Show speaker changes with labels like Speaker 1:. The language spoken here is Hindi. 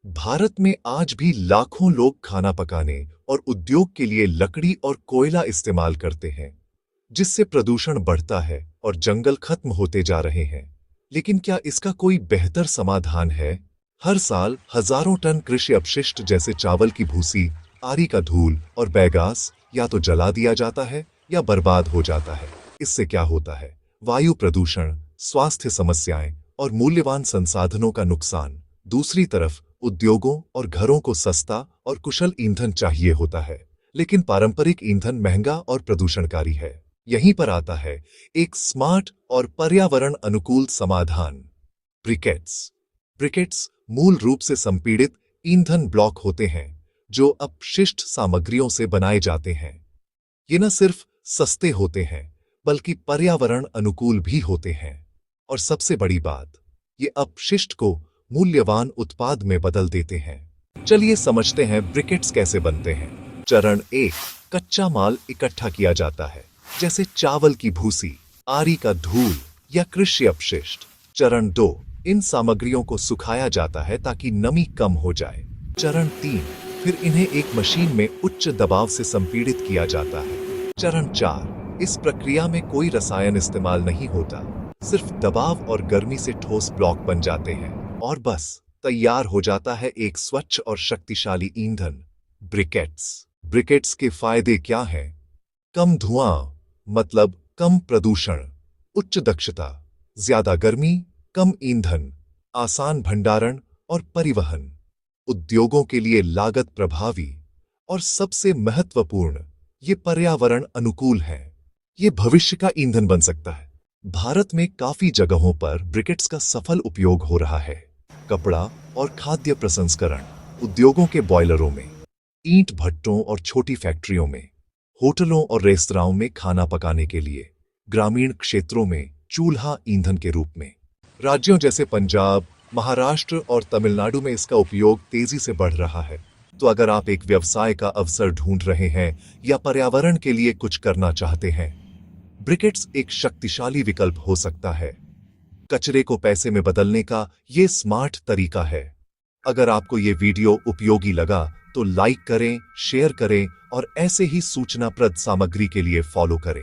Speaker 1: भारत में आज भी लाखों लोग खाना पकाने और उद्योग के लिए लकड़ी और कोयला इस्तेमाल करते हैं, जिससे प्रदूषण बढ़ता है और जंगल खत्म होते जा रहे हैं। लेकिन क्या इसका कोई बेहतर समाधान है? हर साल हजारों टन कृषि अपशिष्ट जैसे चावल की भूसी, आरी का धूल और बैगास या तो जला दिया जाता है या बर्बाद हो जाता है। इससे क्या होता है? वायु प्रदूषण, स्वास्थ्य समस्याएं और मूल्यवान संसाधनों का नुकसान। दूसरी तरफ उद्योगों और घरों को सस्ता और कुशल ईंधन चाहिए होता है, लेकिन पारंपरिक ईंधन महंगा और प्रदूषणकारी है। यहीं पर आता है एक स्मार्ट और पर्यावरण अनुकूल समाधान, ब्रिकेट्स। ब्रिकेट्स मूल रूप से संपीड़ित ईंधन ब्लॉक होते हैं जो अपशिष्ट सामग्रियों से बनाए जाते हैं। ये न सिर्फ सस्ते होते हैं बल्कि पर्यावरण अनुकूल भी होते हैं, और सबसे बड़ी बात, ये अपशिष्ट को मूल्यवान उत्पाद में बदल देते हैं। चलिए समझते हैं ब्रिकेट्स कैसे बनते हैं। चरण 1, कच्चा माल इकट्ठा किया जाता है, जैसे चावल की भूसी, आरी का धूल या कृषि अपशिष्ट। चरण 2, इन सामग्रियों को सुखाया जाता है ताकि नमी कम हो जाए। चरण 3, फिर इन्हें एक मशीन में उच्च दबाव से संपीड़ित किया जाता है। चरण 4, इस प्रक्रिया में कोई रसायन इस्तेमाल नहीं होता, सिर्फ दबाव और गर्मी से ठोस ब्लॉक बन जाते हैं और बस तैयार हो जाता है एक स्वच्छ और शक्तिशाली ईंधन, ब्रिकेट्स। ब्रिकेट्स के फायदे क्या हैं? कम धुआं, मतलब कम प्रदूषण, उच्च दक्षता, ज्यादा गर्मी, कम ईंधन, आसान भंडारण और परिवहन, उद्योगों के लिए लागत प्रभावी, और सबसे महत्वपूर्ण, ये पर्यावरण अनुकूल है। ये भविष्य का ईंधन बन सकता है। भारत में काफी जगहों पर ब्रिकेट्स का सफल उपयोग हो रहा है। कपड़ा और खाद्य प्रसंस्करण उद्योगों के बॉयलरों में, ईंट भट्टों और छोटी फैक्ट्रियों में, होटलों और रेस्तराओं में खाना पकाने के लिए, ग्रामीण क्षेत्रों में चूल्हा ईंधन के रूप में। राज्यों जैसे पंजाब, महाराष्ट्र और तमिलनाडु में इसका उपयोग तेजी से बढ़ रहा है। तो अगर आप एक व्यवसाय का अवसर ढूंढ रहे हैं या पर्यावरण के लिए कुछ करना चाहते हैं, ब्रिकेट्स एक शक्तिशाली विकल्प हो सकता है। कचरे को पैसे में बदलने का ये स्मार्ट तरीका है। अगर आपको ये वीडियो उपयोगी लगा तो लाइक करें, शेयर करें और ऐसे ही सूचनाप्रद सामग्री के लिए फॉलो करें।